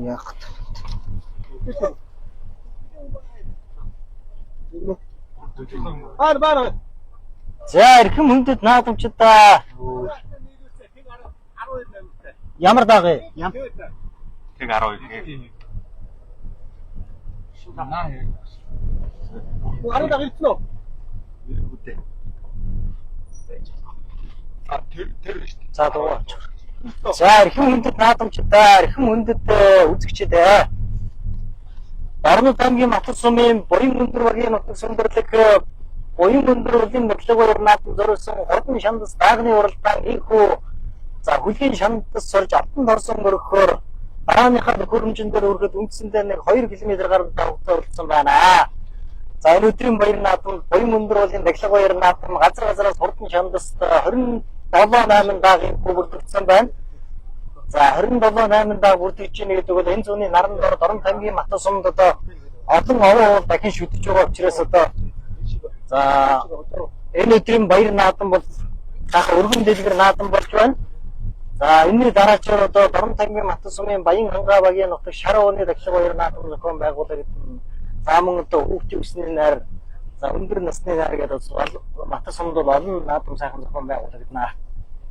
Яг. Баар. За эрхэм хүндэт наадамчдаа. Ямар дагыг? Тэг 12. Аруу дагыг ирсэн үү? Үгүй. Тэр шүү дээ. За дуугач. За эрхэм хүндэт наадамчдаа, эрхэм хүндэт үзэгчдээ. Баруун аймгийн Матар сумын Буян өндөр багийн нутаг сүмбэрлэг Буян өндөр урлагийн нотлог баяр наадам зориулсан хурдан шандас даагны уралдаан ийхүү за хүлгийн шандас сорж автанд орсон мөрөхөөр дарааныхаа төхөөрөмжөндөө өргөд үндсэндээ нэг 2 км гаруй давхцаа уралдсан байна. За энэ өдрийн баяр наадам Буян өндөр урлагийн нотлог баяр наадам газраас хурдан шандаст 27-8 даагийн бүрдэгдсэн байна. За 27-8 дааг бүрдэж ийн гэдэг бол энэ зүүнний наран дор Дорн аймгийн Матар сумд одоо олон овоо дахин шүтэж байгаа учраас одоо за энэ өдрийн баяр наадам бол цааш өргөн дэлгэр наадам болж байна. За энэний дараачаар одоо Дорн аймгийн Матар сумын Баян хангаа багийн нутаг шар ууны даглаг баяр наадам зохион байгуулагдсан. За мөн одоо хүүхдийн өсний найр за өндөр насны найр гэдэг Матар сумд бол олон наадам сайхан зохион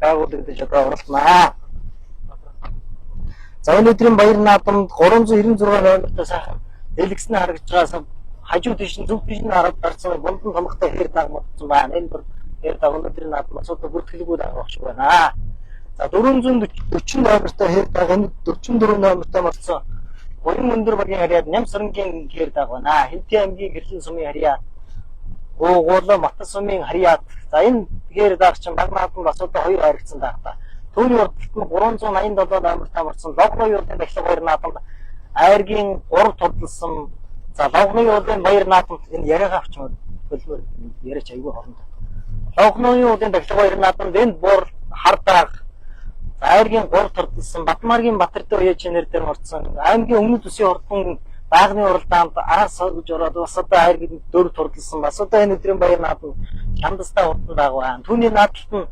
байгуулагдаж одоо оролцноо. За энэ өдрийн баяр наадамд 396 номертой сайхан дэлгэснээ харагдж байгаас хажуу тийш нь зөв тийш нь хараад гарсан бундан томхтой хэр дагмагдсан байна. Энэ бүр хэр даг өнөөдрийн наадам асуудал бүртгэлгүй дагах шиг байна. За 440 номертой хэр даг энэ 44 номертой болсон Буян өндөр багийн харьяад Нямсрангийн хэр даг байна. Хинтээ аймгийн Гэрлэн сумын харьяа Уугуул Матар сумын харьяат за энэ хэр даг чинь баг наадам бас одоо 2 харагдсан дагта. Түүний урдталт нь 387 номертой марсан Логны юудын даглаг баяр наадамд айргийн 3 тодолсон. За Логны юудын баяр наадамд энэ яриагаа авчмаар хөлбөр яриач аягүй хоорондоо. Логны юудын даглаг баяр наадамд энэ буур хардааг айргийн 3 тодолсон Батмаргийн Батэрдөө уяж нэр дээр орсон. Аймгийн өмнөд төсийн хурдан даагны уралдаанд араас суулж ороод бас одоо айргийн 4 тодолсон. Бас одоо энэ өдрийн баяр наадам чандастаа хурдан дааг байна. Түүний наадталт нь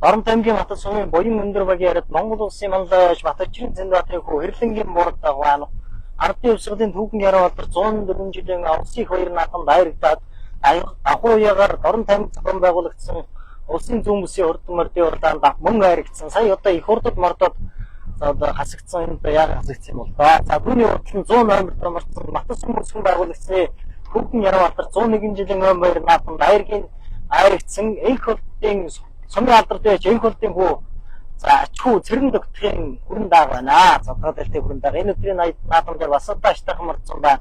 Дорн аймгийн Матар сумын Буян өндөр багийн харьяат Монгол улсын манлайш Батарчрын Цэндбаатарын хүү Хэрлэнгийн буур даг байна. Ардын өвсгөлийн түүхэн яруу алдар 104 жилийн улсын их баяр наадамд айрагдаад агуу уяагаар Дорн аймаг зохион байгуулагдсан улсын зүүн бүсийн хурдан мордын уралдаанд мөн айрагдсан. Сая одоо их хурдад мордод одоо хасагдсан энэ яг хасагдсан юм бол да. За түүний урдтал нь 100 номертой марсан Матар сум зохион байгуулагчны түүхэн яруу алдар 101 жилийн ом баяр наадамд айрагдсан их хурдын сумын алдартай энх болтын хүү за ачхүү цэрэн догтхийн хүрэн дааг байна. За гадалтай хүрэн дааг энэ өдрийн наадам дээр бас одоо аштайхан марцсан байна.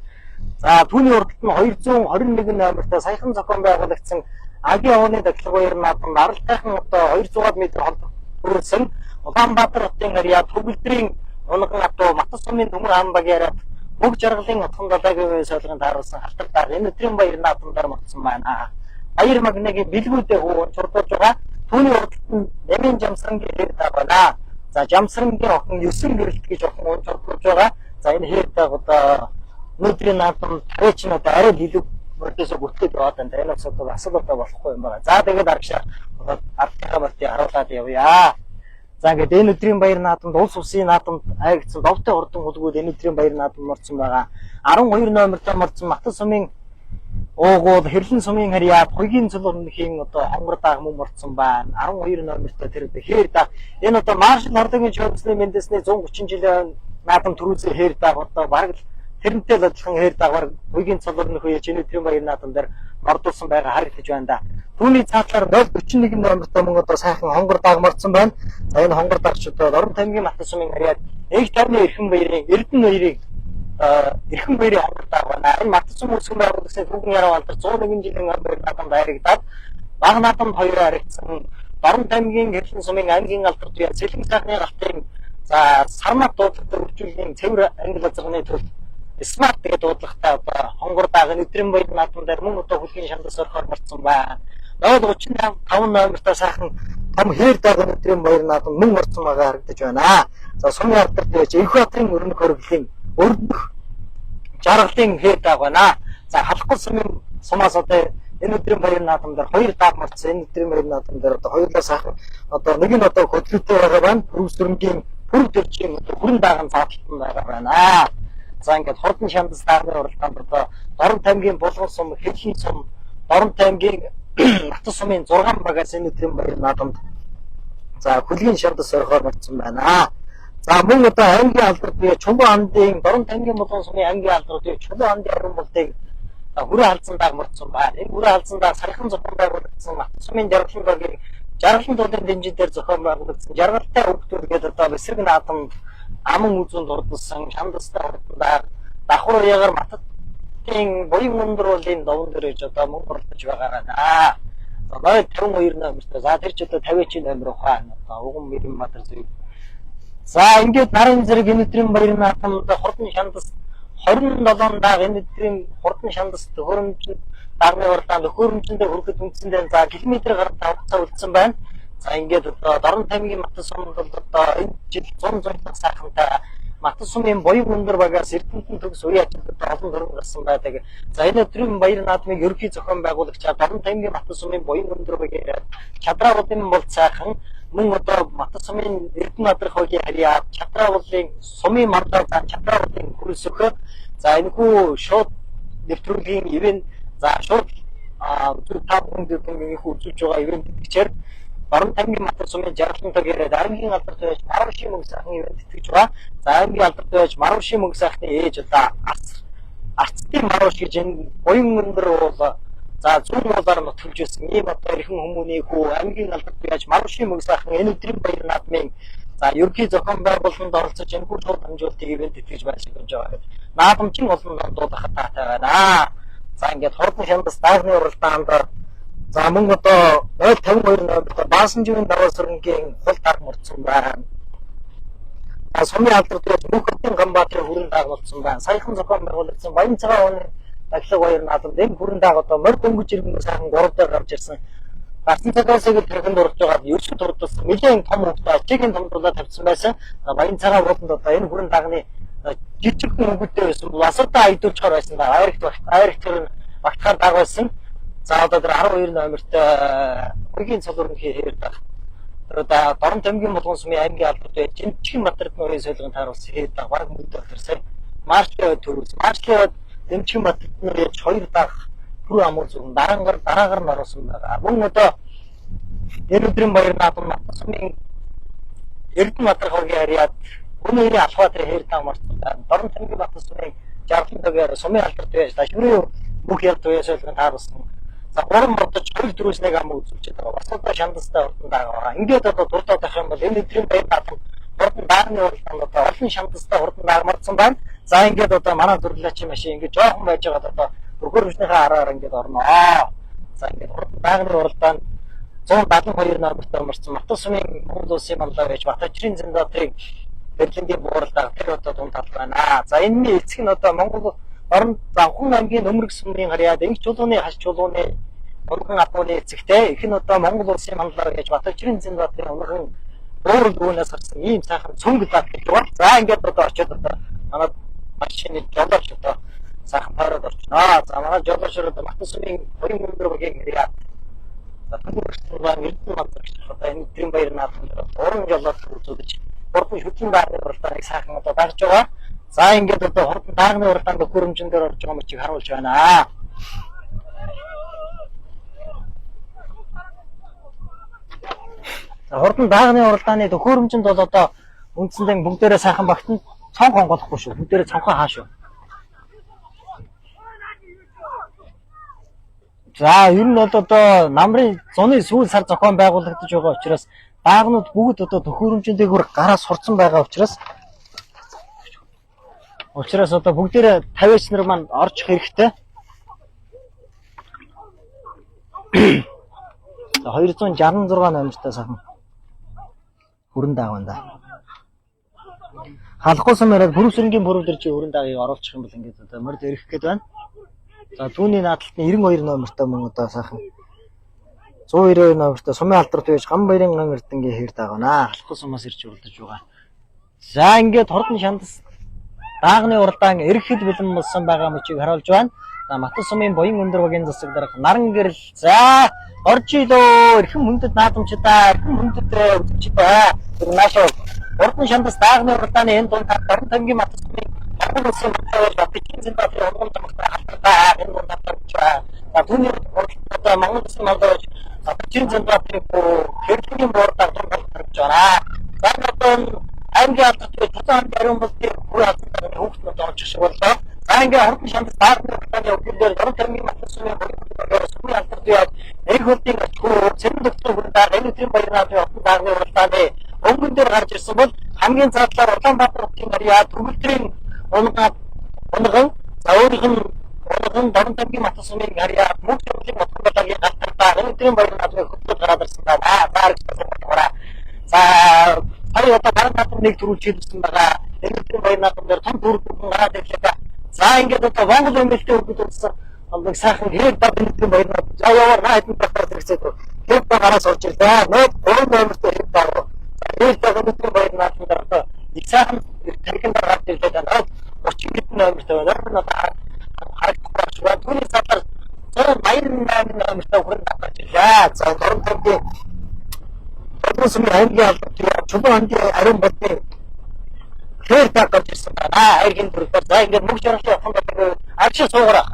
За түүний урдталт нь 221 номертой саяхан зохион байгуулагдсан Агийн овооны даглаг баяр наадамд аралтайхан одоо 200 м хүрсэн Улаанбаатар хотын харьяа төгөлдрийн унган атуу Матар сумын Төмөр хаан багийн харьяат Бүг жаргалын отхон далайгийн солигын тааруулсан халтар дааг энэ өдрийн баяр наадамдаар марцсан байна. Баяр магнагийн бэлгүүдээ хүү чурдуулж байгаа. Түүний урдталт нь Нэмийн Жамсрангийн хэр даг байна. За Жамсрангийн охин 9 гэрэлт гэж охин унжуулж байгаа. За энэ хэр даг одоо өнөөдрийн наадам тариач нь одоо арай илүү мөрдөөсөө бүтэд яваад байна. Энэ бас одоо асуудал болохгүй юм байна. За тэгээд аргашаа ардынхаа мөртөө харуулад явъя. За ингээд энэ өдрийн баяр наадамд улс улсын наадамд айгдсан довтой хурдан хөлгүүд энэ өдрийн баяр наадамд морцсон байгаа. 12 номертой морцсон Матар сумын Уугуул Хэрлэн сумын харьяат Хуйгийн цулуурныхийн одоо хонгор дааг мөн морцсон байна. 12 номертой тэр хэр дааг энэ одоо маршал хордогийн чөлөөсний мэндэсний 130 жилийн наадам төрүүлсэн хэр дааг одоо бараг тэрнтэй л адилхан хэр даагаар Хуйгийн цулуурных үеч энэ өдрийн баяр наадам дээр ордуулсан байгаа харагдаж байна да. Түүний цаатлаар 041 номертой мөн одоо сайхан хонгор дааг морцсон байна. За энэ хонгор даагч одоо Дорн аймгийн Матар сумын харьяат эх тайвны эрхэм баярын Эрдэнэ баярыг эрхэм баярын хонгор дааг байна. Энэ Матар сум зохион байгуулагдсан түүхэн яруу алдар 101 жилийн ом баяр наадамд айрагдаад баг наадамд 2 айрагдсан. Дорн аймгийн Гэрлэн сумын аймгийн алдарт үе Сэлэн сайхны галтын за сармат дуудлагатай үржүүлгийн цэвэр англи азарганы төл смарт гэдэг дуудлагатай одоо хонгор дааг энэ өдрийн баяр наадам дээр мөн одоо хүлгийн шандас орохоор марцсан байна. 035 номертой сайхан том хэр дааг өдрийн баяр наадам мөн марцсан байгаа харагдаж байна. За сумын алдарт үе Энхбаатарын өрнөх хөргөлийн өрнөх жаргалын хэр дааг байна. За халахгүй сумаас одоо энэ өдрийн баяр наадам дээр 2 дааг марцсан. Энэ өдрийн баяр наадам дээр одоо хоёулаа сайхан одоо нэг нь одоо хөдлөлтөй байгаа байна. Хөрвс дөрөнгийн бүр төржийн хүрэн даган цааталтан байгаа байна. За ингээд хурдан шандас дагны уралдаанд одоо Дорн таймгийн булган сум, Хэлхий сум, Дорн таймгийн Натас сумын 6 багаас энэ өдрийн баяр наадамд за хүлгийн шандас орхоор марцсан байна. За мөн одоо ангийн алдарт бие Чулуу андын Дорн таймгийн булган сумын ангийн алдарт бие Чулуу андын орон болтыг хүрээ халдсан даг марцсан байна. Энэ хүрээ халдсан даг саяхан зохион байгуулагдсан Натас сумын жаргалан багийн жаргалан дуудын дэмжин дээр зохион байгуулагдсан жаргалтай хөвгтүүд гэдэг одоо бэсрэг наадамд аман үзүүнд урдсан шандастай урдсан давхар ягаар Мататын буян өндөр уулын довн дээр иж одоо мөн оролцож байгаа. За ноёд 52 номертой. За тэр ч одоо 50-ийн номер ухаан одоо уган мэрэн матар зүг. За ингээд нарын зэрэг энэ өдрийн баяр наадамд хурдан шандас 27 даг энэ өдрийн хурдан шандас төхөөрөмжөнд дагны уралдаанд төхөөрөмжөндөө хүрэхэд үндсэндээ за километр гаруй тавцаа үлдсэн байна. За ингээд одоо Дорн таймгийн Натас сумд одоо энэ жил 100 сайхантай Натас сумын буян өндөр багаас Эрдэнэтийн төгс үе ажилтнууд олон төрөнд гарсан байдаг. За энэ өдрийн баяр наадмыг ерөнхий зохион байгуулагч Дорн таймгийн Натас сумын буян өндөр багийн Чадраагуудын бол сайхан мөн одоо Натас сумын Эрдэнэ надрах хогийн харьяа Чадраагуудын сумын мандаа Чадраагуудын хөрс өгөх. За энэхүү шууд нэвтрүүлгийн ивент за шууд зөв тав хүндэд их үзүүлж байгаа ивент гэчээр Дорн таймгийн Натас сумын жаргалан тог яриад аймгийн алдарт байж Марвшийн мөнгө сайхан ивент итгэж байгаа. За аймгийн алдарт байж Марвшийн мөнгө сайхны ээж одоо арцтын Марвш гэж энэ буян өндөр бол за зүүн уулаар нутгалж байсан ийм одоо эрхэн хүмүүний хүү аймгийн алдарт байж Марвшийн мөнгө сайхан энэ өдрийн баяр наадмын за ерөнхий зохион байгуулалтанд оролцож энэхүү шууд дамжуулалтыг ивент итгэж байна шиг болж байгаа. Наадамчин олон дуудахад таатай байна. За ингээд хурдан шандас дагны уралдаанд за мөн одоо 052 номертой Баасанжийн даваа сүрэнгийн хул даг мөрдсөн байна. Сумын алдарт байж Мөнхөдийн Ганбаатарын хүрэн даг болсон байна. Саяхан зохион байгуулагдсан Баян цагаан оны дахлаг баяр наадамд энэ хүрэн даг одоо морь дөнгөж иргэн сайхан 3 дээр гарч ирсэн. Гарсан цагаас их тэрхэнд урж байгаа ерөөсөд урдсан нэлийн том хөвгтэй ачаагийн томдуулаад тавьсан байсан. Баян цагаан уралдаанд одоо энэ хүрэн дагны жижиг хөнгөтэй байсан. Бас одоо айдуулчаар байсан да. Айрх тэр багтахаар даг байсан. За одоо тэр 12 номертой үгийн цолорнхий хэр даг. Тэр одоо Дорн таймгийн булган сумын аймгийн алдарт байж Жинчгэн Батэрдны уян солигын тааруулсан хэр даг баг мөдөө тэр сая маршлын төрөөс маршлын Жинчгэн Батэрдны яаж 2 даг бүр амуул зүгэн дараагаар нь оруулсан байгаа. Мөн одоо энэ өдрийн баяр наадам Натас сумын Эрдэнэ надрах хогийн харьяад өнөөдрийн алхаатар хэр даг марцсан байна. Дорн таймгийн Натас сумын жаргалан төгөөр сумын алдарт байж шүрээ бүх ялт уян солигын тааруулсан. За гурван бодож 2-4-с нэг ам үзүүлж байгаа. Бас одоо шандастай урдан байгаа. Ингээд одоо дурдаад авах юм бол энэ өдрийн баяр наадам хурдан дагны уралдаанд одоо олон шандастай хурдан даг марцсан байна. За ингээд одоо манай төрлөчийн машин ингээд жоохон байж байгаад одоо төхөөрөмжнийхээ араар ингээд орно. За ингээд хурдан дагны уралдаанд 172 номертой марцсан Натас сумын Монгол улсын мандаа байж Батчрын Зэндатрыг Берлингийн бууралдаа тэр одоо дунд тал байна. За энэний эцэг нь одоо Монгол орон Завхан аймгийн Нөмрөг сумын харьяад Энх чулууны хаш чулууны урган апууны эцэгтэй их нь одоо Монгол улсын манлаар гэж Батчрын Зэндатрын урган буурал дүүнээс гарсан ийм сайхан цөмг дат гэж байна. За ингээд одоо очиод одоо манай машины жолооч одоо сайхан таарад орчихно. За манай жолооч одоо Натас сумын буян өндөр багийн харьяад Түнхүүрсэн Эрдэнэ надрах одоо энэ өдрийн баяр наадамд уран жолооч үзүүлж хурдан шүтэн дагны уралдааныг сайхан одоо дагж байгаа. За ингээд одоо хурдан дагны уралдаанд төхөөрөмжөн дээр орж байгаа мөчийг харуулж байна. За хурдан дагны уралдааны төхөөрөмжөнд бол одоо үндсэндээ бүгдээрээ сайхан багтан цонх онгохгүй шүү. Бүгдээрээ цонхоо хаашуу. За ер нь бол одоо намрын зуны сүүл сар зохион байгуулагдаж байгаа учраас даагнууд бүгд одоо төхөөрөмжөнтэйгээр гараа сурцсан байгаа учраас одоо бүгдээрээ 50-ч нар маань орчих хэрэгтэй. За 266 номертой сайхан хүрэн даг байна. Халахгүй сумаар бүрвсрэнгийн бүрвлэр чи хүрэн дагыг оруулчих юм бол ингээд одоо морд ирэх гээд байна. За түүний наадталтын 92 номертой мөн одоо сайхан 192 номертой сумын алдарт байж Ганбаярын ган эрдэнгийн хэр даг байна. Халахгүй сумаас ирж уралдаж байгаа. За ингээд хурдан шандас дагны уралдаан эрхэт бэлэн болсон байгаа мөчийг харуулж байна. За Натас сумын буян өндөр багийн засаг дарга наран гэрэл. За орж илөө эрхэм хүндэт наадамчдаа эрхэм хүндэт үзэгчдээ наашаа Урдан шандас даагны уралдааны энэ дунд Дорн тамгийн матсны Монгол улсын батлал Батчин Зинбаатарын урган тамхтай халтуртай энэ дунд тавьж байгаа. За түүний уралдаанд Монгол улсын малгайч Батчин Зинбаатарын хэвлэлийн боордаар дунд тавьж байгаа. За одоо аймгийн алдартай тусаан бариун болтын хүү хатсан хүүхдүүд орж шиг боллоо. За ингээ хурдан шандас даагны уралдааны өвлөлөөр Дорн тамгийн матсны сүмийн алдартай эх хөлтийн ачгүй цэрэн докторын хүрээнд энэ өдрийн баяр наадмын уралдааны даагны уралдааны өнгөн дээр гарч ирсэн бол хамгийн цаатлаар Улаанбаатар хотын ариа төгөлдрийн унган за өөрийнх нь унган Дорн тамгийн матс сумын ариа мөнх төрлийн мотголагийн галтартаа энэ өдрийн баяр наадмын хөтлөд гараад ирсэн байна. За одоо бараг наадмын нэг төрүүлж хэлсэн байгаа. Энэ өдрийн баяр наадмын дээр том төрөлхөн гараад ирлээ. За ингээд одоо Монгол эмнэлтийн хүүхдүүд утсан нэг сайхан хээр баг өдрийн баяр наадмын за яваар найдын багтаа зэрэгцээд хээр багараас орж ирлээ. Нөөд 3 номертой хээр баг хээр баг өдрийн баяр наадмын дээр одоо их сайхан тархинд гараад ирлээ. Нөөд 30 хэдэн номертой байна. Харагдахгүй байна. Түүний цаатар 188 номертой хүрэн гарч ирлээ. За Дорн тамгийн Одоосын аймгийн албан чулуун ангийн ариун болны хээр баг гарч ирсэн байна. Аймгийн төрөлөөр за ингээд мөнх жаргалын хотод агш суугаар ах.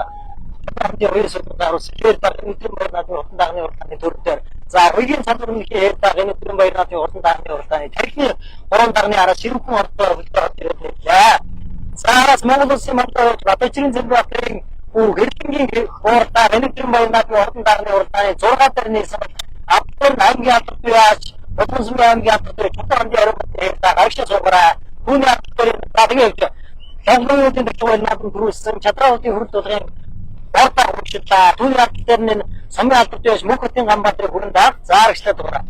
Хамтын хоёр судалгаа харуулсан хээр баг өдрийн баяр наадмын уралдааны даагны уралдааны төрөлөөр за үеийн салбарын хээр баг энэ өдрийн баяр наадмын уралдааны даагны уралдааны тархины уран дагны араас ширүүхэн ордоо хөлтөд ирээд за араас Монгол улсын малгайч Батчин Зинбаатарын хэрлэнгийн уралдаан энэ өдрийн баяр наадмын уралдааны даагны уралдааны 6 дахь нэрсэн Аппер аймгийн алдартай яаж Улаанбаатар аймгийн алдартай чулуун ангийн ариун болны агш суугаараа түүний алдартай багийн Хангалтын төсвөл наадмын төрүүлсэн Чадраалтын хөрөлт болгын бордоо хөгжлөө. Түүний алдартай нь сумын алдартай мөнх хотын Ганбаатарын хүрээнд заарагчлаад байгаа.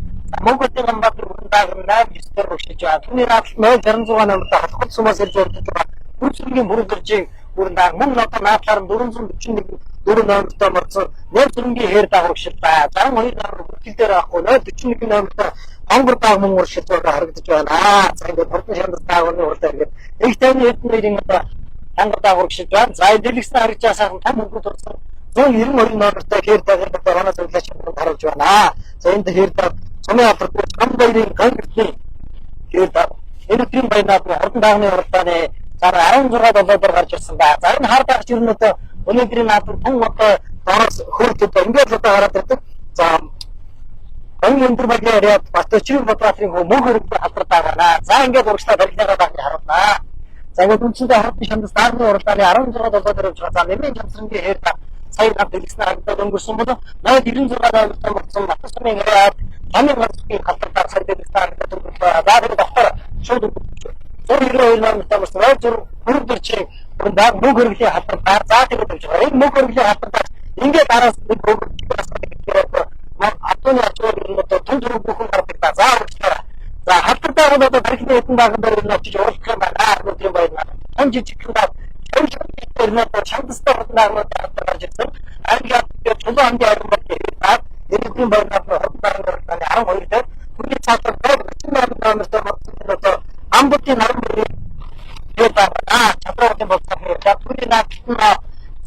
Мөнх хотын Ганбаатарын хүрээнд 8 9-ээр хөгжиж байгаа. Түүний алдартай 066 номертой хатгал сумаас ирж урдж байгаа. Бүрсэргийн бүрэлдэхүүн хүрээнд мөн одоо наадлаар 441 4 номертой мөрцөн нэр зүрэнгийн хээр дагагчлаа. 62 номер бүтгэл дээр авахгүй 041 номертой онгор дааг мөн уршиж байгаа харагдаж байна. За ингээд хурдан шандас даагны уралдаа ингээд их тайвны хэднэрийн одоо онгор дааг уршиж байна. За дэлгэцэн харагдаж сайхан том хөнгөд урсан 192 номертой хээр даагаар манай зөвлөж харуулж байна. За энэ хээр дааг сумын алдартай Гамбайрын гангэртний хээр дааг энэ өдрийн баяр наадмын хурдан даагны уралдааны за 16 долоодор гарч ирсэн ба. За энэ хар даагч юу нөтө өнөөдрийн наадмын тун одоо доороос хөрөлдөд ингээд одоо гараад ирдэг. За энэ өндөр багийн ариад Батчин Батбаатарын мөнх хөрөлдөд алдартай байна. За ингээд урагшлаа баригнараа багт харуулнаа. За ингээд үндсэндээ хурдан шандас даагны уралдааны 16 долоодор явж байгаа. За нэмийн жамсрангийн хээр дааг сая над дэлгэцэн харагдаад өнгөрсөн бол 96 номертой мөрцөн матс сумын ариад тамийн ганцгийн халтартаар сая дэлгэцэн харагдаад өнгөрлөө. За тэгээд доктор шууд 192 номертой мөрцөн хөрөлдөрчийн даг мөнх хөрөлийн халтартаар за тэгээд явж байгаа. Энэ мөнх хөрөлийн халтартаар ингээд араас нэг хөрөлдөөс атоны ачаар одоо тун төрөг бүхэн гардаг та за урчлаа. За халтартаар одоо тархины хэдэн дааган дээр нь очиж уулзах юм байна. Өдрийн баяр наадмын тун жижигхэн даа шавшавчдэр шандастай хурднаагнууд гарч ирсэн. Аймгийн чулуун ангийн ариун болны хээр өдрийн баяр наадмын хурднаагнууд 12 дээр хүний цаатар 38 номертой одоо амбутын наран бүрийн Чадраалтын болцооны түүний наадмын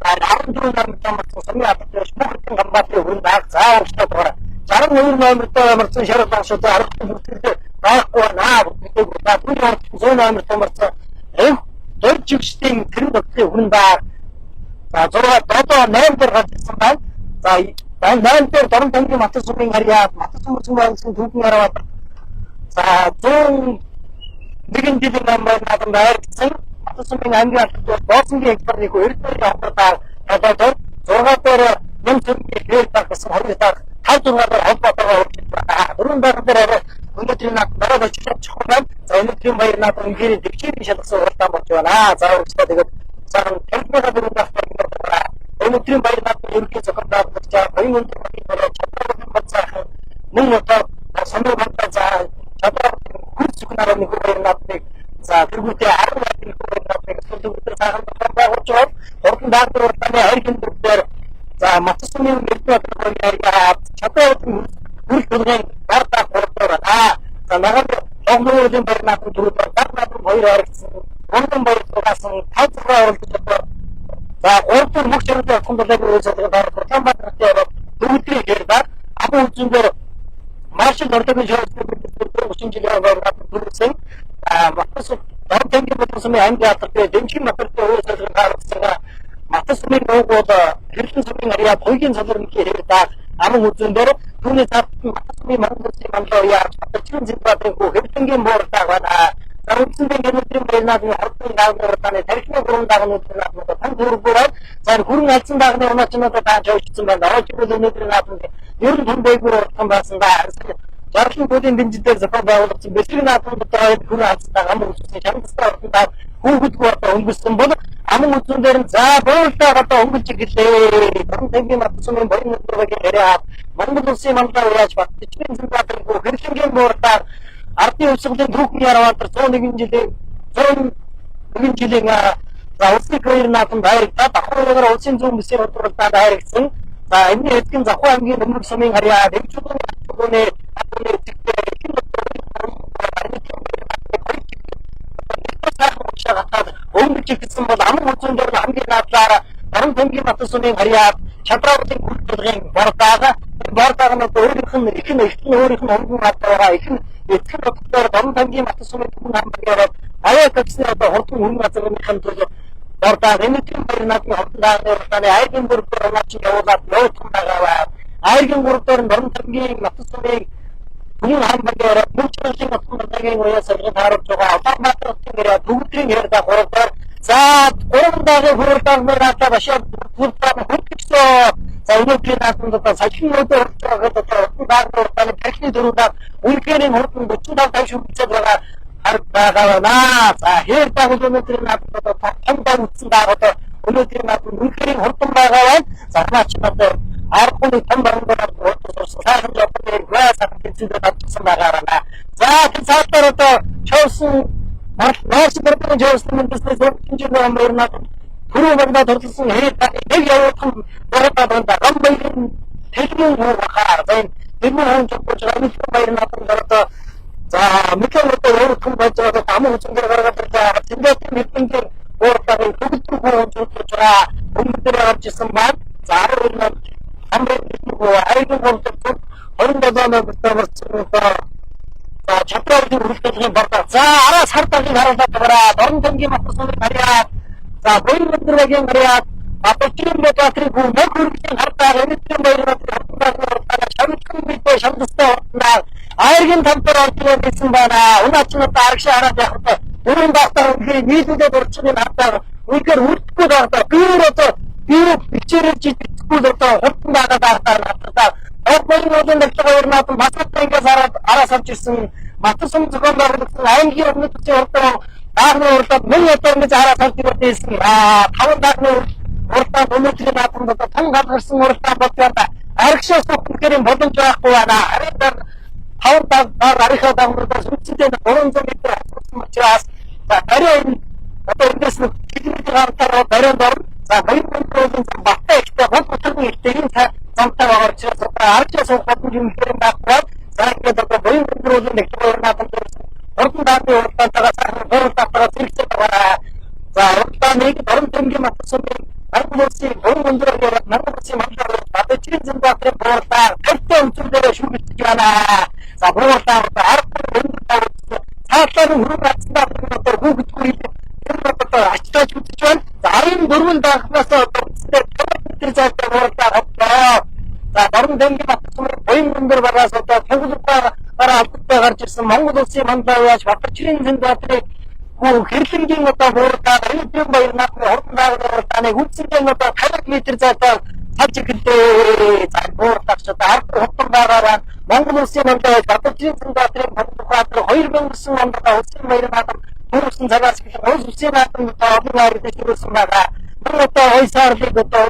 за 14 номертой мөрцөн сумын алдартай мөнх хотын Ганбаатарын хүрээнд заа урагшлаад байгаа. 62 номертой мөрцөн шарал багшууд 10 бүртгэлтэй байхгүй наа бүгд за түүний 100 номертой мөрцөн дөрж жигчдийн тэрэн дотлын хүрээнд за 6 8 дээр гарч ирсэн байна. За 8 дээр Дорн тамгийн матс сумын харьяа матс сумын байгуулсан түүхэн хараад за 100 нэгэн жилийн намайг наадам байрсан матс сумын аймгийн алдартай Боосонгийн экспортын эрдэнэ авралаар одоо 6 дээр нэмсэргийн хээр даг гэсэн хоригдаад 5-6-аар холбоотойгоо үргэлж байна. Дөрвөн байран дээр өнөөдрийн наадам дараа очиж чухал байна. За өнөөдрийн баяр наадмын гэрээ дэвширийн шалгасан уралдаан болж байна. За үргэлжлээ тэгээд сарын техникийн дөрвөн давтар өнөөдрийн баяр наадмын ерөнхий зохиол байгуулагч баян өндөр багийн Чадраалтын болцоохон мөн одоо сумын болцоо за Чадраалтын хүч зүгнараа нэг баяр наадмыг за тэргүүтээ 10 баяр наадмыг төлөвлөөр сайхан байгуулж байгаа. Хурдан даагны уралдааны хайрын дээр за матс сумын эрдэнэ баяраа Чадраалтын хөрөлт болгон бардаа хурдаар за нагад огнуулийн баяр наадмын төрөлөөр бардаа хоёр харагдсан. Гурван баяр тугасан 5 оролцож байгаа. За гурван мөнх жаргалын отхон болоод үүсэлдэг Улаанбаатарын дөрөвдүгээр хэрэг абын үзэндээр маршал ордогийн шоуны 30 жилийн өмнө төрүүлсэн Матас Донтонгийн Батсумын аймаг яатартай Дэмжин Матартай үйл ажиллагаанд харагдсан Матасумын нуугууд хэрлэн цогын ариа хоёрын цалрынхээ хэрэгдээ аман үзэн дээр түүний цаад Матасумын мангасны манлоо яаж Батчин Зинбадрын хүү хэрлэнгийн боортаа байна. Зарцсан гэнэтрийн байрнаагийн хортын даалгаврын тархины гурван дагнуудын наадмууд тань дөрвөөр зар хүрэн алдсан дагны унаачнуудад тааж явуулсан байна. Очигол өнөөдрийн наадмууд ер нь том байgur уртан байсандаа Жаргалын бүлийн дэмжлэлээр зохион байгуулагдсан бэлтгэл наадмуудаар хүрэн алдсан ам үзүүлсэн шамдастай уртандаа хүүхэдгүй одоо өнгөрсөн бол ам үзүүн дээр нь за боолтоо одоо өнгөрч ирлээ. Донтонгийн Матасумын боён өдрөгийн яриа Монгол улсын мандаа уяаж Батчин Зинбадрын хүү хэрлэнгийн боортаар ардын хувьсгалын түүхний яраваатар 101 жилийн улсын хоёр наадам байрагдаад ахуйгаар улсын зүүн бүсийн бодлогоор байрагдсан. За энэ хэдхэн Завхан аймгийн өмнөд сумын харьяа Дэвчүүний өнгөж ирсэн бол аман үзүүн дээр хамгийн наадлаараа Донтонгийн Матасумын харьяа Чадрын үйлдвэрийн бордаага нь өөрийнх нь өөрийнх нь өнгөн гадаа их эцэг доктор Донтонгийн Матасумын түн хамгаалаад аяа таксны одоо хурдан хүн газрынхын төлөө бордаага энэгийн баяр наадмын хурдан даалгаврын айгийн бүрээр онооч явуулаад явуулсан байгаа. Айгийн бүрээр Донтонгийн Матасумын түн хамгаалаад мөчрөлийн отгонгийн уяа саргын харж байгаа Улаанбаатарын гэрээ төгөдрийн ярьда гуравдаар за 3 дахин хурдан мөрөдөө башаа хурдан хурдчихсоо. За өнөөдрийн наадмуудаа сахинуудаар одоо даалгаврын техник дөрүүдээр үнэхээр хурдан 45 шүмжээд байгаа харагдана. За хээр дагуул өнөөдрийн наадмуудаа томдоо үтсэн даагууд өнөөдрийн наадмууд үнэхээр хурдан байгаа байна. За наач надад аргууны том баруунаар урдсан сайхан жопны гайсах хэцүүдэд авчихсан байгаа. За тэр цаатаар одоо чойсон Марс бүрийн жирэмсэн мэдээсээ зөвхөн амрнаад түрүү бандаа торлсон нэг явуулсан боротод гамбайгийн техникийн хаар зэн энэ хүн чухал амжилт баяр наадмын одоо за мэдээлэлд өөрөөр байж байгаа ам хүчээр гаргаад байгаа тэндээ мэдээлэл өөртөө төгөлдрөх хөөж байгаа өмнөдөр гарч ирсэн байна. За 10 амрын айдын болдог 27 нөмөрт за Чадрын үйлдвэрийн бордоо за араас хар тагийн харуулаад байгаа Донтонгийн Матасумын харьяа за боён өдрөгийн харьяа Батчин Зинбадрын хүү нэг хүргэлийн хартаа энэгийн баярууд хатдаг шамдсан мэдээ шамдастай уртнаа айргийн тамтар ордон гэсэн байна. Унаачнууд арагшаа хараад явах өрөөнд багтаа үнхээр нийлүүлээд урчны хартаа үнхээр үрдэхгүй байгаа. Би бичээрээ жижиггүй одоо хурдан байгаа хартаа Боён нөлтөөр наадам Батчингээс араас авч ирсэн Матасум зохион байгуулсан аймгийн өмнөд бүсийн хурдан даахны уралдаад мөн одоо ингэж араас авч ирсэн 5 даахны уралдаанд өнөөдрийн наадамд одоо тун гадарсан уралдаан болоод арагшаа сухнэрийн боломж байхгүй байна. Харин 5 даах арихаа даахнуудаас үндсэндээ 300 м хассан учраас бариа одоо эндээс нэг километр хавтараа барианд орно. За баян нөлтөөрийн баттай ихтэй хол ихтэйг замтай байгаа учраас арчаа суух юм хэрэг байхгүй. За ингээд одоо баян нөлтөөрийн нэг наадамд хурдан даахны уралдаантайгаа сайхан хуралдаантайгаа зэрэгцээ байгаа. За уралдааныг Донтонгийн Матасумын Аргуулсын гурван өндрөөр Монгол улсын мандаар Батчин Зинбадрын боордаар гэртээ өнцгөрөөр шүүгдэж байна. За боордаар аргын өндөр цаатлаар хүрэн атсандаа одоо хүүхдгүй одоо ачтаач үзэж байна. За 14 даахнаас одоо тэр зайтай боордаар авлаа. За Донтонгийн Матасумын боён өндөр багаас одоо төгөлөөр алдтай гарч ирсэн Монгол улсын мандаар яаж Батчин Зинбадрын хэрлэнгийн одоо боордаар энэгийн баяр наадмын хурдан даалгаврыг үндсэндээ одоо 50 м зайтай цаж ирлээ. За боордагч одоо хурдан байгаараа Монгол улсын мандаа Батчин Зинбадрын боордоор 2009 онд улсын баяр наадам төрсөн цагаас эхлэн улсын наадам олон хайртай төрсөн байгаа. Мөн одоо ойсаарлыг одоо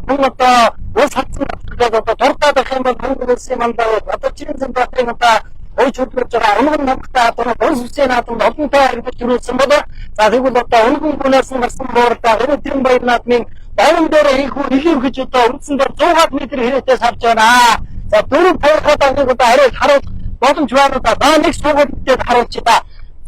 мөн одоо ус хатсан гэдэг одоо дуртаад ах юм бол Монгол улсын мандаа Батчин Зинбадрын одоо ой чөлөөж байгаа өнгөн намтай одоо улсын наадамд олонтой хайртай төрүүлсэн болоо. За тэгвэл одоо өнгөн гүнээс гарсан боордоо өнөөдрийн баяр наадмын даван дээр их нэлийн гэж одоо үндсэндээ 100 м хэрэгтээс авч байна. За дөрөв боордоо одоо харуулах боломж байна. За нэг суугуудад харуулж та.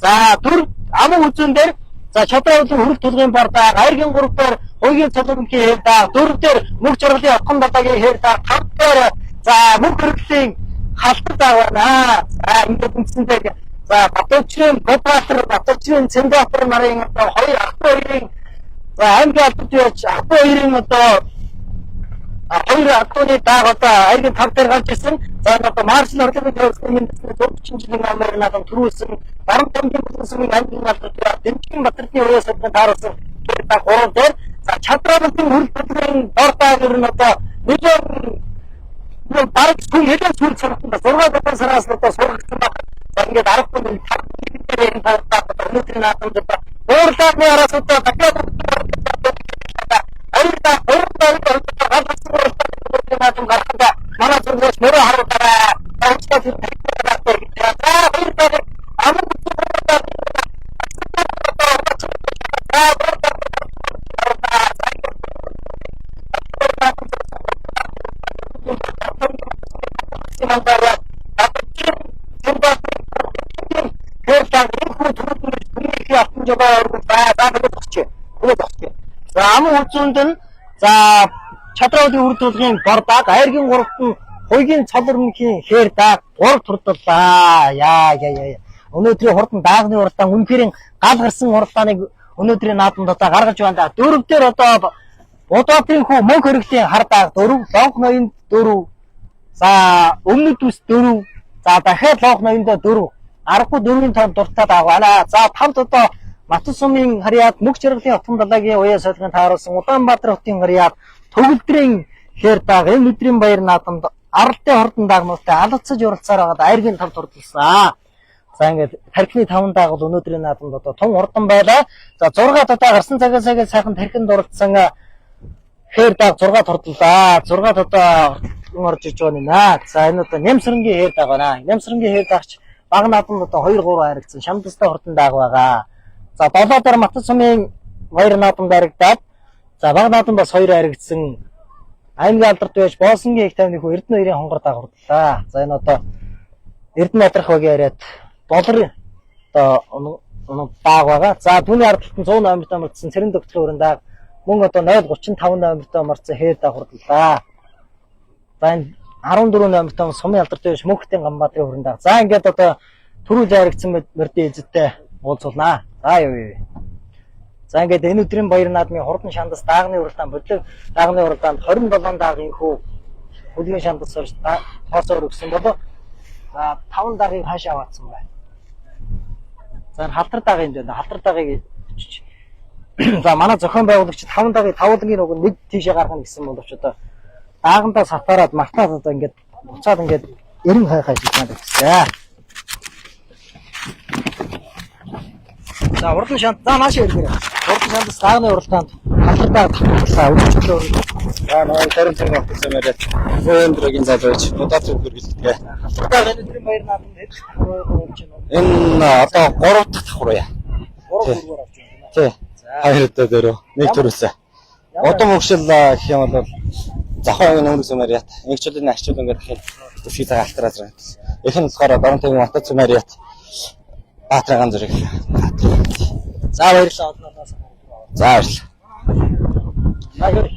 За дөрөв аман үзүүн дээр за Чадрын хөрөлт төлгөөн бордоо айргийн 3 дээр хоёрын цалингийн хэрдаа 4 дээр мөнх жаргалын отхон далаагийн хэрдаа 5 дээр за мөнх хөрөлтийн халтар даавна. За ингээд үндсэндээ За Батбаатарын Батбаатарын Цэндбаатар нарын одоо хоёр ах トゥ хоёрын за аймгийн албад яаж ах トゥ хоёрын одоо хоёр ах トゥ ны дааг одоо аймгийн тав дээр гарч ирсэн. За одоо маршал орлогын төвлөрсөн министрийн 40 жилийн амрын надан төрүүлсэн баруун тамгийн бүлэсийн аймгийн албад Дэмжин Батэрдны уяас өдөрт тааруулсан дааг 3 дээр за Чадрын хөл хөдөлгөөний дордааг ер нь одоо нэг бараг хүн хэдэн сүүл царахтан 6 сараас одоо сургагдсан байна. За ингээд 10 хүн энэ таардаг өнөөдрийн наадамд уурлааны араас одоо дахиад манай зүгээс мөрөө харуулаарай. За амын хүчинд нь за Чадрын үр төлгийн бордог айргийн 3-т нь хуйгийн цол өрмөхийн хээр дааг 3 турдлаа. Яа. Өнөөдрийн хурдан даагны уралдаан үнэхээр гал гарсан уралдааныг өнөөдрийн наадамд одоо гаргаж байна. 4 дээр одоо Удаатын хүү мөнх хөрөглийн хар дааг 4, лонх ноёнд 4. За өмнөд үс 4. За дахиад лонх ноёнд 4. 14-ийн тав дуртай дааг байна. За 5-д одоо Матус сумын харьяат мөнх чиргэлийн хотын далайгийн уяа солихын тааруулсан Улаанбаатар хотын харьяат Төгөлдрийн хээр дааг энэ өдрийн баяр наадамд аралтай хордон даагнуудтай алгацж уралцаар байгаад айргийн тав турдалсан. За ингээд тархины 5 дааг бол өнөөдрийн наадамд одоо тун хурдан байлаа. За 6 одоо гарсан цагаас сайхан тархинд уралдсан хээр дааг 6 турдлаа. 6 одоо орж иж байгаа нэ. За энэ одоо Нямсрангийн хээр дааг байна. Нямсрангийн хээр даагч баг наадамд одоо 2-3 харагдсан шамдастай хурдан дааг байгаа. За 7 дээр Матус сумын баяр наадамд харагдаад за баг наадам бас 2 харагдсан. Аймгийн алдарт байж Боосонгийн их тайвны хүү Эрдэнэ 2-ын хонгор дагварлаа. За энэ одоо Эрдэнэ надрах багийн харьяат долларын одоо дааг байгаа. За түүний ардталт нь 100 номертой мөрдсөн Цэрэн докторын өрн дааг мөн одоо 035 номертой мөрдсөн хээр дагварлаа. За энэ 14 номертой сумын алдарт байж Мөнхтэн Ганбаатарын өрн дааг. За ингээд одоо түрүү зарагдсан мөрдөө эзэдтэй уулзуулнаа. За юу. За ингээд энэ өдрийн баяр наадмын хурдан шандас даагны уралдаан бодлог даагны уралдаанд 27 даагийн хүү хөдөлгөөн шандас сурч тооцоор өгсөн болоо. За 5 даагийг хаашаа аваадсан байна. За халтар даагийн дээр халтар даагийг за манай зохион байгуулагч 5 даагийн тавлагийн уг нэг тийшээ гаргана гэсэн боловч одоо даагандаа сатараад мартаад одоо ингээд буцаад ингээд 90 хайхаа шийднэ гэсэн. За уралдаан шанд за нааш иргээрэй. Уралдаан шандас даагны уралдаанд халтар дааг өгчлөө. За нөө тарим царга авсан яриад өндрөгийн залууч удаа зүгэр гэлтгээ. Халтар дааг энэ өдрийн баяр наадамд хэд хөрөж байна? Энэ одоо 3 дахь давхар уу? 3 хүргээр авч байна. Тий. Хоёр даа дөрөв. Нэг төрөөсөө. Удам өгшил гэх юм бол зохион өнгөрсөн яриад нэгчлэн арчил ингээд дахин төсвийг алтраас байна. Их нь болохоор баруун тамгийн Матус сумын яриад Баатраган зэрэг. За баярлалаа одноос. За баярлалаа. Баяр.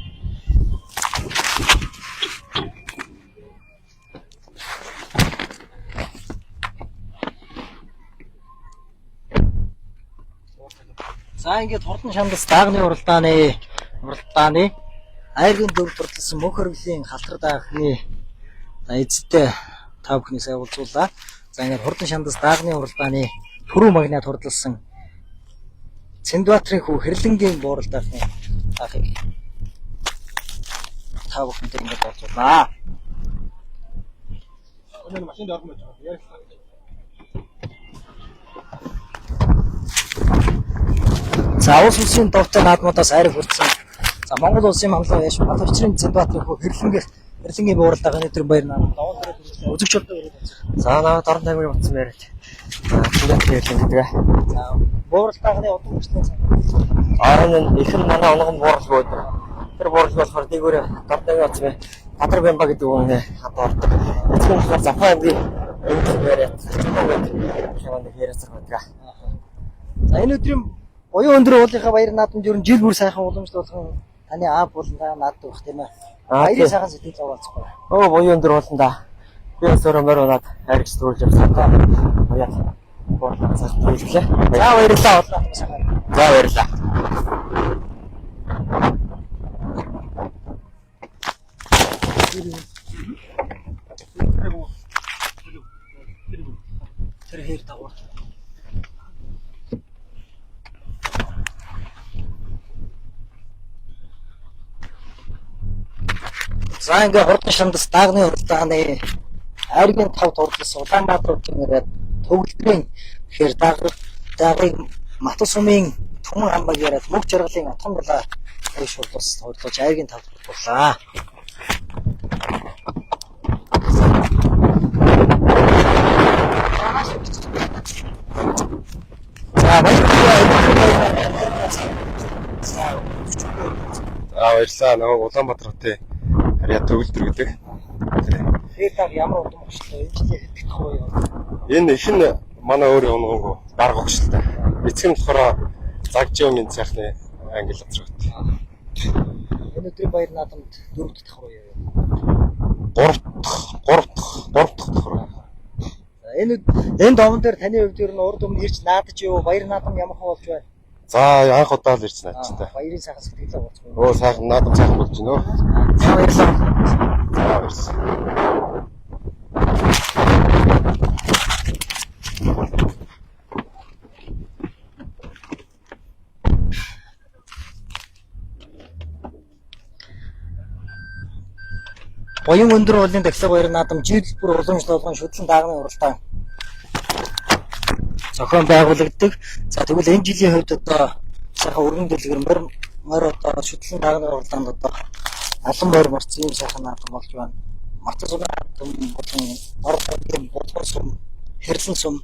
За ингээд хурдан шандас даагны уралдааны айргийн дөв турталсан мөнх хөргөлийн халтар даахны эзэдтэй та бүхний сайн уулзуулаа. За ингээд хурдан шандас даагны уралдааны түрүү магнад хурдалсан Цэндбаатарын хүү Хэрлэнгийн бууралдаахны таахыг та бүхэнд ингээд уулзуулаа. Өнөө машинд орно гэж яриа. За улс улсын дуртай наадмуудаас айраг хүрсэн. За Монгол улсын хамлаа яш Батбаатарын Цэндбаатарын хүү Хэрлэнгийн бууралдаахны өдрийн баяр наадам үзэгч болдог. За наваад орон таймыг утсан яриад. Цэндбаатарын гэдэг. За бууралдаахны удамчны орон их нь манай онгон бууралгүй. Тэр буурал болохоор нэгээрээ дор таймыг утсан. Бадар Бямба гэдэг хүн хадаа ордог. Эцэг болохоор Завхан аймгийн өдөр яриад. Хэмээн яриасар байдаг. За энэ өдрийн оюун өндөр уулынхаа баяр наадамд ер нь жил бүр сайхан уламжлуулах таны аав болон нааддаг бах тийм ээ. Баярын сайхан сэтгэл зовоолцох бай. Оюун өндөр ууланда би өсөрөө мөр унаад хайрч төрүүлж явсан. Баяа. За баярлалаа. За баярлалаа. Тэр хэр дагуу. За ингээ хурдан шандас даагны уралдааны айргийн 5 дурлаас Улаанбаатар гэмээр төгөлдрийн тэгэхээр даагыг Матус сумын Түмэн хамбаг яриад мөг жаргалын отхон дулаа шуудлаас хурлаж айргийн 5 дурлаа. За баярлалаа. Нөгөө Улаанбаатар хотын харьяа төгөлдөр гэдэг. тэр даг ямар удам багшлаа энэ жилийн хэдэх уу юу? Энэ их нь манай өөр өнгөө дарга багшлаа. Эцэг нь болохоор Загжиомын цахны англи газар гот. Энэ өдрийн баяр наадамд 4 дахь уу юу? 3 дахь давхар. Энэ довон дээр таны хувьд ер нь урд өмнө ирж наадаж юу баяр наадам ямар болж байна? За анх удаа л ирж наадчих та. Баярын сайхан сэтгэлээ ууцгаа. Оо сайхан наадам сайхан болж байна өө. За баярлалаа. За баярлалаа. Боён өндөр уулын тахилга баяр наадам жийлбэр уламжлалгын шүтлэн даагны уралдаан зохион байгуулагддаг. За тэгвэл энэ жилийн хувьд одоо сайхан өргөн дэлгэр морь одоо шүтлэн даагны уралдаанд одоо алан морь марцсан юм сайхан наадам болж байна. Матус сумын болон ордын булган сум, хэрлэн сум,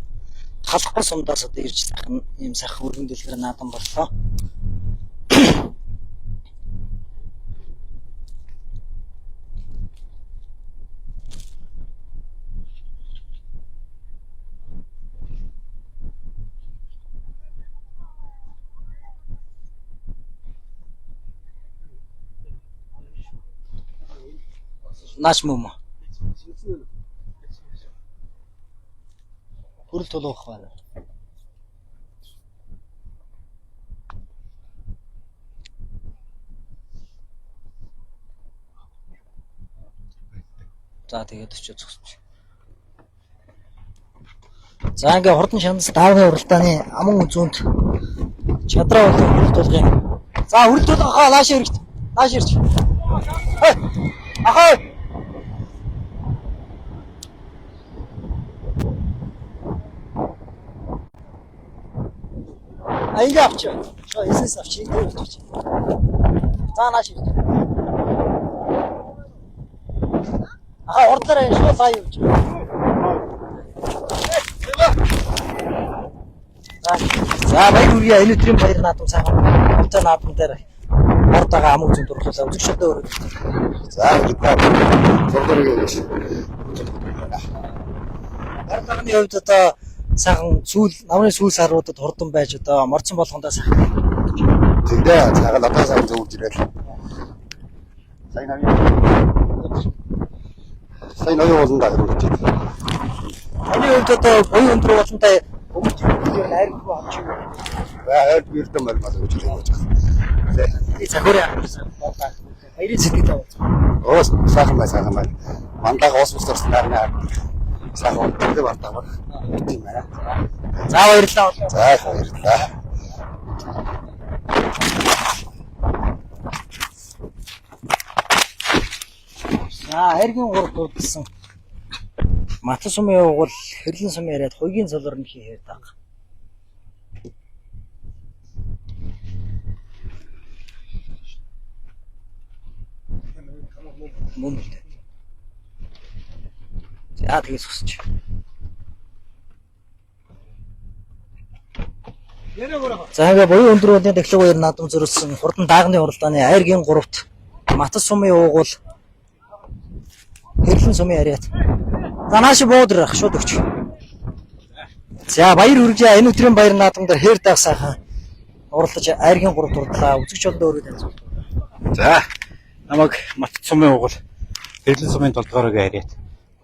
халахгүй сумдаас одоо ирж сайхан юм сайхан өргөн дэлгэр наадам боллоо. Наш мөм. Хүрэл тулуух байна. За тэгээд очиж зогсож. За ингээ хурдан шанас даавны уралдааны аман үзүүнд чадраа болон хүрэлтүүлгэн. За хүрэлтүүлгийнхаа нааш ирж. Ахаа. Ингээ авч. Эсэс авч ингээ авч. За нааш ирж. Ордоор энэ шууд сая явж. За баяр хүргэе. Энэ өдрийн баяр наадам сайхан. Өдөр наадам дээр ордоогоо ам үзэн дурлуулаа. Үзэгчдээ өрөө. За гэдэг. Зургаарыг өгөөч. Ордооны хувьд одоо сайхан намрын сүүл саруудад хурдан байж одоо морцсон болгондоо сайхан. Тэгдээ цагаан одоо сайн зөвж ирэл. Сайн оюун болон дагаж ирж байна. Таны хувьд одоо буян өндөр болонтой өмч хэлээр найргүй авч юу? Хайр бирдэ мөр мал гэж хэлж байгаа. Би цагаараа авсан. Баярын сэтгэлээ ууцгаа. Оос сайхан бай. Мандаа оос усарсан нарны сайхан үнэтэй бартаа тийм байна. За баярлалаа. За баярлалаа. За айргийн 3 дуудсан. Матус сумын угол хэрлэн сум яриад хуйгийн цолор нь хийхээр даг. Мөн. За тэгээс өсч. За ингээ буян өндөр уулын тахилга баяр наадам зориулсан хурдан даагны уралдааны айргийн 3-т Матус сумын угол хэрлэн сумын яриад. За нааш буудрах шууд өгч. За баяр хүргэе. Энэ өдрийн баяр наадам дээр хээр даах сайхан уралдаж айргийн 3 дурлаа. Үзэгч олдоо өөрөө танилцуул. За намайг Матус сумын угал хэрлэн сумын толгоороо яриад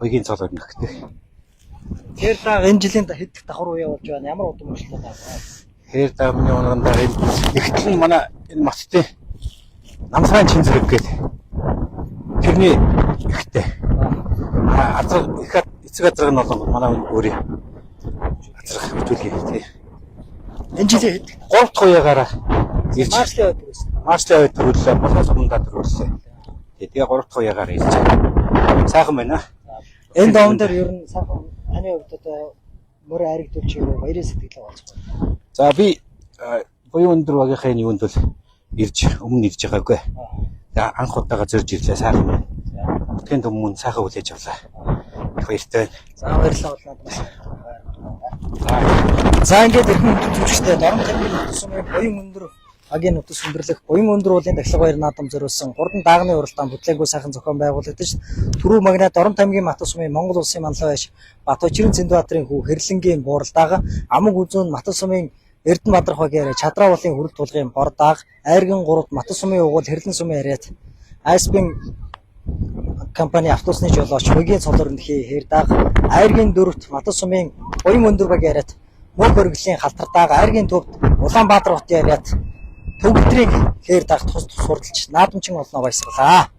хуйгийн цол өрнөхтэй. Тэр даг энэ жилийн хэд давхар үе болж байна? Ямар удам мөрчлөө байгаа? Хээр даамны унгандаа энэ нэгтлэн манай энэ мацтай намсрын чин зэрэг гээд тэрний ихтэй. Азар их эцэг азраг нь болон манай өөрийн азраг хөтөлгий тий. Энэ жилийн хэд 3 дахь уяагаараа ирж маршлын өдөр байсан. маршлын ойд төрүүлээ, болоос өмнөдөө төрүүлсэн. Тэгээ 3 дахь уяагаараа ирж байгаа. Сайхан байна. Энэ даван дээр ер нь сайхан таны хувьд одоо мөрө харигдуулж юу баярын сэтгэлээ болж байна. За би буян өндөр багийнхын юунд бол ирж өмнө ирж байгаагүй. За анх удаага зорж ирлээ сайхан байна. Тэнд өмнө сайхан хүлээж авлаа. Их баяртай байна. За баярлалаа болоод. За ингээд ирхэн жүжигчтэй дорн тамирын нутас сумын буян өндөр агийн нутас өндөрлөх буян өндөр уулын дахлага баяр наадам зориулсан 3 даагны уралдаан бүтлээнгүй сайхан зохион байгуулагдаж түрүү магнат дорн тамгийн Матас сумын Монгол улсын манлайш Батбаажирын Цэндбаатарын хүү Хэрлэнгийн бууралдаага амаг үзүүн Матас сумын Эрдэнэбаатар хогийн Чадраа уулын хүрэл тулгын бордааг Айргын 3-т Матас сумын угуул Хэрлэн сумын яриат Айспин компани автобусны жолооч хогийн цолорнд хэрдааг Айргийн 4-т Матас сумын буян өндөр баг яриат мөн хөргөлийн халтардааг Айргийн төвд Улаанбаатар хотын яриат Төгөлдрийн хээр дагт тус хурдалж наадамчин олноо баясгалаа.